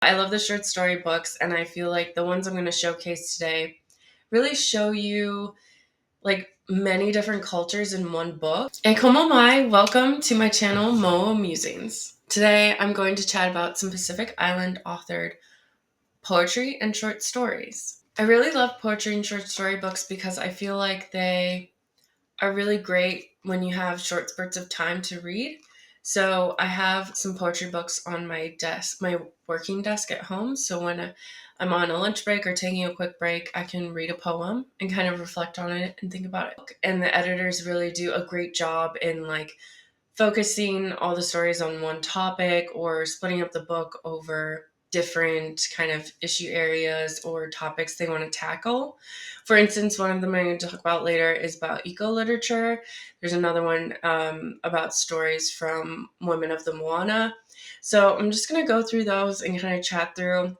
I love the short story books, and I feel like the ones I'm going to showcase today really show you like many different cultures in one book. E como mai, welcome to my channel, Moa Musings. Today I'm going to chat about some Pacific Island authored poetry and short stories. I really love poetry and short story books because I feel like they are really great when you have short spurts of time to read. So I have some poetry books on my desk, my working desk at home. So when I'm on a lunch break or taking a quick break, I can read a poem and kind of reflect on it and think about it. And the editors really do a great job in like focusing all the stories on one topic or splitting up the book over different kind of issue areas or topics they want to tackle. For instance, one of them I'm going to talk about later is about eco-literature. There's another one about stories from women of the Moana. So I'm just going to go through those and kind of chat through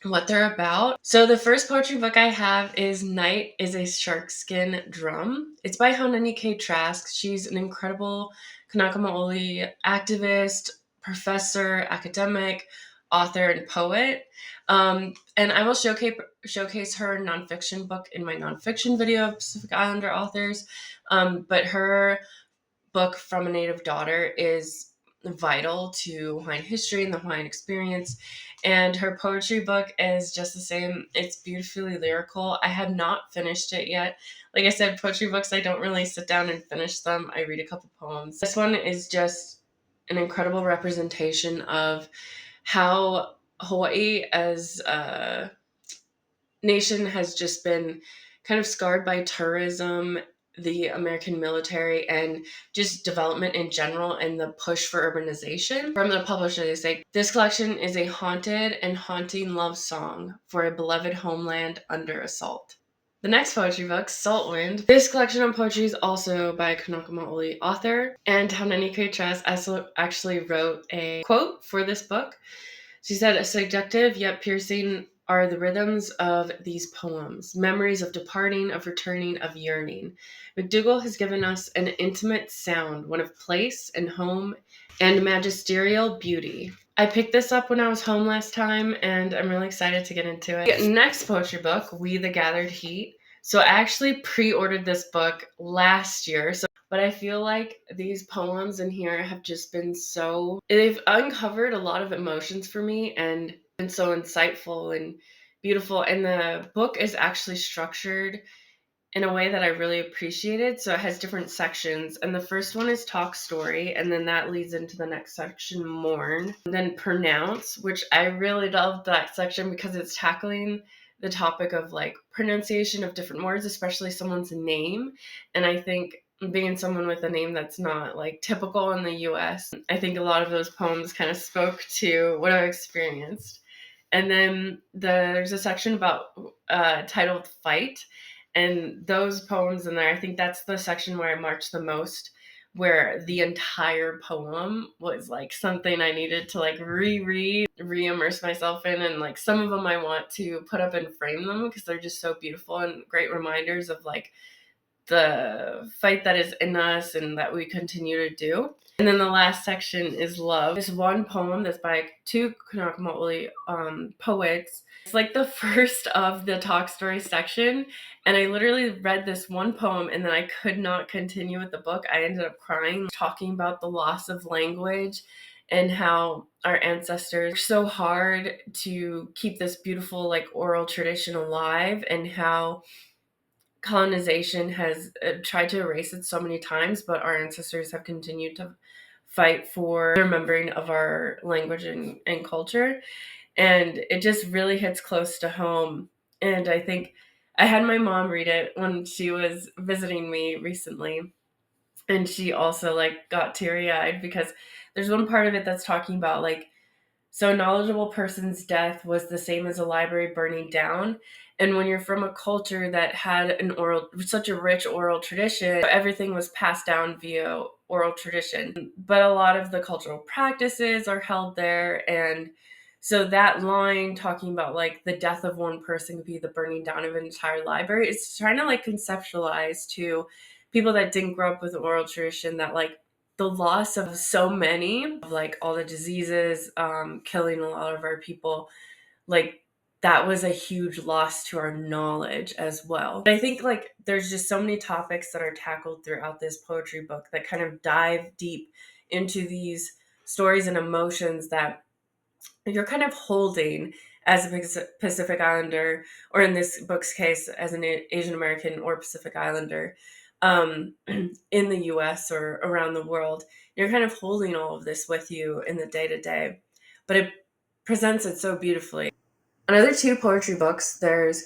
what they're about. So the first poetry book I have is Night is a Sharkskin Drum. It's by Haunani Kay-Trask. She's an incredible Kanaka Maoli activist, professor, academic, author, and poet. And I will showcase her nonfiction book in my nonfiction video of Pacific Islander authors. But her book, From a Native Daughter, is vital to Hawaiian history and the Hawaiian experience. And her poetry book is just the same. It's beautifully lyrical. I have not finished it yet. Like I said, poetry books, I don't really sit down and finish them. I read a couple poems. This one is just an incredible representation of how Hawaii as a nation has just been kind of scarred by tourism, the American military, and just development in general and the push for urbanization. From the publisher, they say, this collection is a haunted and haunting love song for a beloved homeland under assault. The next poetry book, Salt Wind. This collection of poetry is also by a Kanaka Maoli author, and Haunani Kay-Trask actually wrote a quote for this book. She said, "Subjective yet piercing are the rhythms of these poems, memories of departing, of returning, of yearning. McDougall has given us an intimate sound, one of place and home and magisterial beauty." I picked this up when I was home last time, and I'm really excited to get into it. Next poetry book, We the Gathered Heat. So I actually pre-ordered this book last year, but I feel like these poems in here have just been they've uncovered a lot of emotions for me and been so insightful and beautiful. And the book is actually structured in a way that I really appreciated. So it has different sections. And the first one is Talk Story. And then that leads into the next section, Mourn. And then Pronounce, which I really loved that section because it's tackling the topic of like pronunciation of different words, especially someone's name. And I think being someone with a name that's not like typical in the US, I think a lot of those poems kind of spoke to what I've experienced. And then there's a section about titled Fight. And those poems in there, I think that's the section where I marked the most, where the entire poem was like something I needed to like reread, re-immerse myself in. And like some of them I want to put up and frame them because they're just so beautiful and great reminders of like the fight that is in us and that we continue to do. And then the last section is Love. This one poem that's by two Kanaka Maoli poets. It's like the first of the talk story section. And I literally read this one poem and then I could not continue with the book. I ended up crying, talking about the loss of language and how our ancestors worked so hard to keep this beautiful like oral tradition alive, and how colonization has tried to erase it so many times, but our ancestors have continued to fight for the remembering of our language and culture. And it just really hits close to home. And I think I had my mom read it when she was visiting me recently. And she also like got teary-eyed because there's one part of it that's talking about like, so a knowledgeable person's death was the same as a library burning down. And when you're from a culture that had such a rich oral tradition, everything was passed down via oral tradition. But a lot of the cultural practices are held there. And so that line talking about like the death of one person could be the burning down of an entire library, it's trying to like conceptualize to people that didn't grow up with an oral tradition that like the loss of so many, of like all the diseases, killing a lot of our people, like that was a huge loss to our knowledge as well. But I think like there's just so many topics that are tackled throughout this poetry book that kind of dive deep into these stories and emotions that you're kind of holding as a Pacific Islander, or in this book's case, as an Asian American or Pacific Islander, in the US or around the world. You're kind of holding all of this with you in the day to day, but it presents it so beautifully. Another two poetry books, there's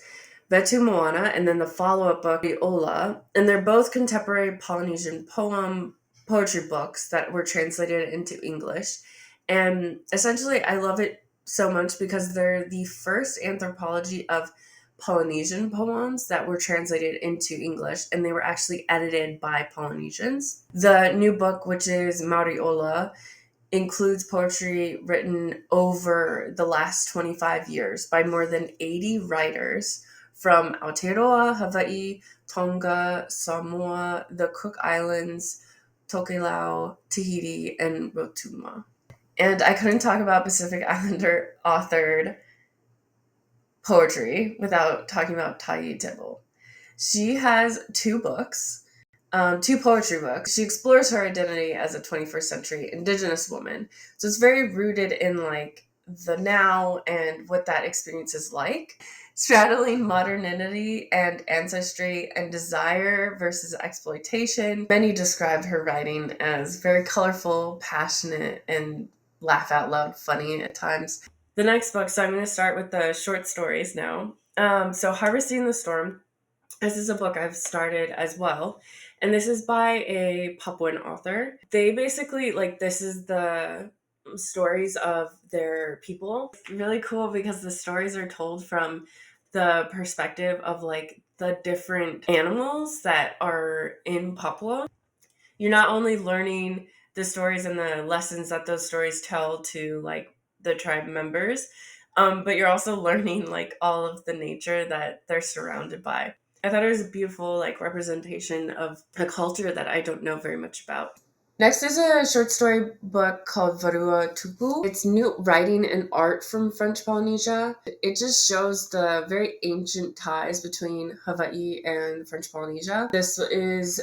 Whetu Moana and then the follow-up book, Ola, and they're both contemporary Polynesian poetry books that were translated into English. And essentially, I love it so much because they're the first anthology of Polynesian poems that were translated into English, and they were actually edited by Polynesians. The new book, which is Mauri Ola, includes poetry written over the last 25 years by more than 80 writers from Aotearoa, Hawaii, Tonga, Samoa, the Cook Islands, Tokelau, Tahiti, and Rotuma. And I couldn't talk about Pacific Islander authored poetry without talking about Tayi Tibble. She has two books, two poetry books. She explores her identity as a 21st century Indigenous woman. So it's very rooted in like the now and what that experience is like, straddling modernity and ancestry and desire versus exploitation. Many described her writing as very colorful, passionate, and laugh out loud funny at times. The next book, so I'm going to start with the short stories now. So Harvesting the Storm. This is a book I've started as well. And this is by a Papuan author. They basically, like, this is the stories of their people. It's really cool because the stories are told from the perspective of, like, the different animals that are in Papua. You're not only learning the stories and the lessons that those stories tell to, like, the tribe members, but you're also learning, like, all of the nature that they're surrounded by. I thought it was a beautiful like representation of a culture that I don't know very much about. Next is a short story book called Varua Tupu. It's new writing and art from French Polynesia. It just shows the very ancient ties between Hawaii and French Polynesia. This is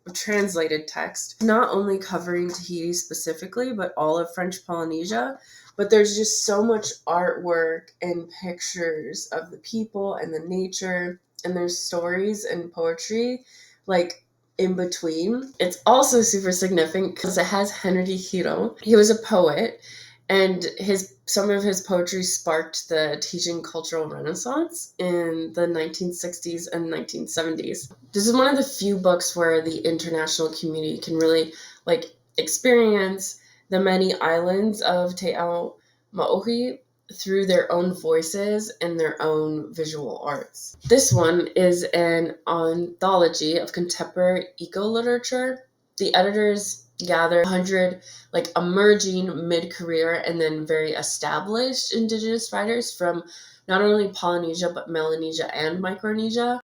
a translated text, not only covering Tahiti specifically, but all of French Polynesia. But there's just so much artwork and pictures of the people and the nature, and there's stories and poetry like in between. It's also super significant because it has Henry Hiro. He was a poet, and some of his poetry sparked the Tahitian cultural renaissance in the 1960s and 1970s. This is one of the few books where the international community can really like experience the many islands of Te Ao Maohi through their own voices and their own visual arts. This one is an anthology of contemporary eco-literature. The editors gather 100 like emerging, mid-career, and then very established Indigenous writers from not only Polynesia, but Melanesia and Micronesia,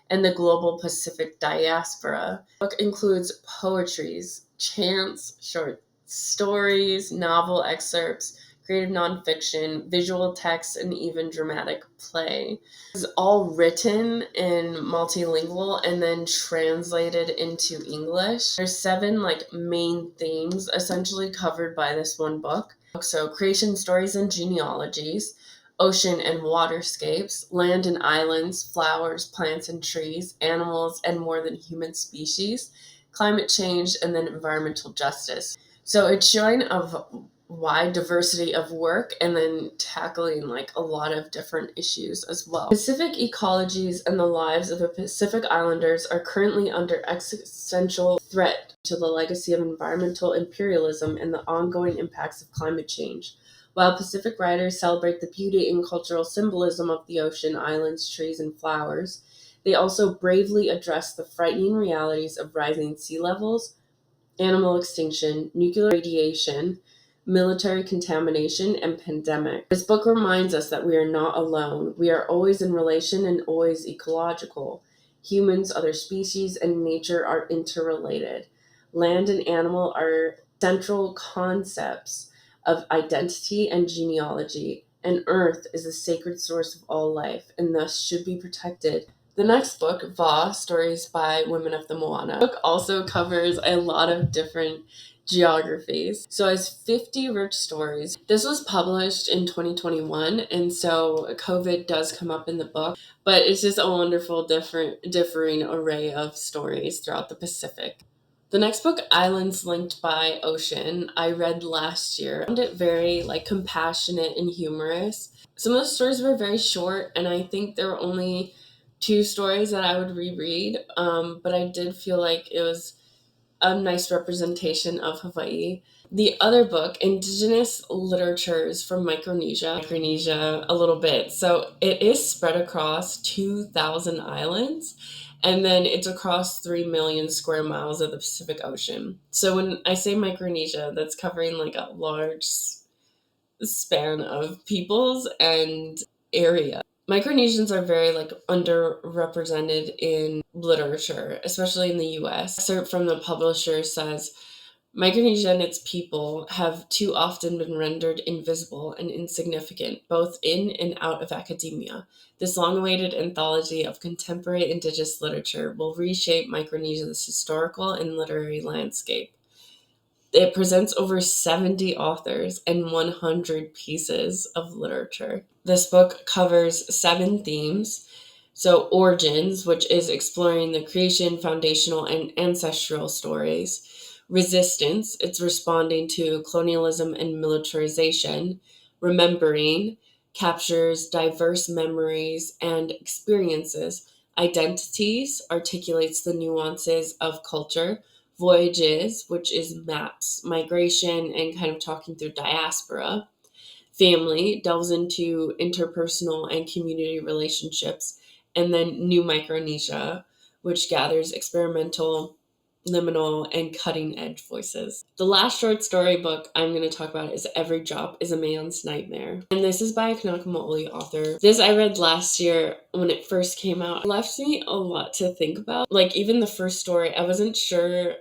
and the global Pacific diaspora. The book includes poetries, chants, short stories, novel excerpts, creative nonfiction, visual text, and even dramatic play. It's all written in multilingual and then translated into English. There's 7 like main themes essentially covered by this one book. So creation stories and genealogies, ocean and waterscapes, land and islands, flowers, plants and trees, animals and more than human species, climate change, and then environmental justice. So it's showing a wide diversity of work and then tackling like a lot of different issues as well. Pacific ecologies and the lives of the Pacific Islanders are currently under existential threat to the legacy of environmental imperialism and the ongoing impacts of climate change. While Pacific writers celebrate the beauty and cultural symbolism of the ocean, islands, trees, and flowers, they also bravely address the frightening realities of rising sea levels, animal extinction, nuclear radiation, military contamination, and pandemic. This book reminds us that we are not alone. We are always in relation and always ecological. Humans, other species, and nature are interrelated. Land and animal are central concepts of identity and genealogy, and earth is a sacred source of all life and thus should be protected. The next book, Va, Stories by Women of the Moana, book also covers a lot of different geographies. So it has 50 rich stories. This was published in 2021, and so COVID does come up in the book, but it's just a wonderful differing array of stories throughout the Pacific. The next book, Islands Linked by Ocean, I read last year. I found it very compassionate and humorous. Some of the stories were very short, and I think there were only 2 stories that I would reread, but I did feel like it was a nice representation of Hawaii. The other book, Indigenous Literatures from Micronesia a little bit. So it is spread across 2,000 islands, and then it's across 3 million square miles of the Pacific Ocean. So when I say Micronesia, that's covering a large span of peoples and area. Micronesians are very underrepresented in literature, especially in the US. Excerpt from the publisher says, Micronesia and its people have too often been rendered invisible and insignificant, both in and out of academia. This long-awaited anthology of contemporary indigenous literature will reshape Micronesia's historical and literary landscape. It presents over 70 authors and 100 pieces of literature. This book covers 7 themes. So, origins, which is exploring the creation, foundational, and ancestral stories. Resistance, it's responding to colonialism and militarization. Remembering, captures diverse memories and experiences. Identities, articulates the nuances of culture. Voyages, which is maps, migration, and kind of talking through diaspora. Family, delves into interpersonal and community relationships. And then New Micronesia, which gathers experimental, liminal, and cutting edge voices. The last short story book I'm going to talk about is Every Drop is a Man's Nightmare. And this is by a Kanaka Maoli author. This I read last year when it first came out. It left me a lot to think about. Even the first story, I wasn't sure.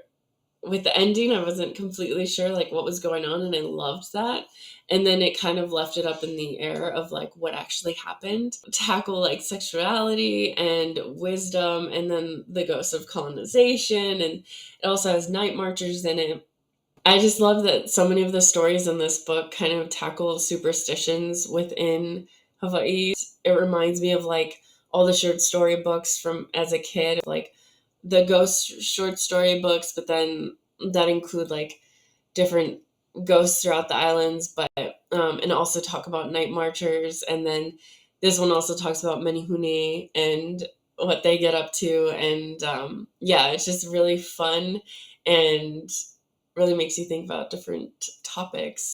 With the ending, I wasn't completely sure what was going on, and I loved that. And then it kind of left it up in the air of what actually happened. Tackle sexuality and wisdom, and then the ghosts of colonization, and it also has night marchers in it. I just love that so many of the stories in this book kind of tackle superstitions within Hawaii. It reminds me of all the short story books from as a kid, the ghost short story books, but then that include different ghosts throughout the islands, but and also talk about night marchers. And then this one also talks about Menehune and what they get up to. And yeah, it's just really fun and really makes you think about different topics.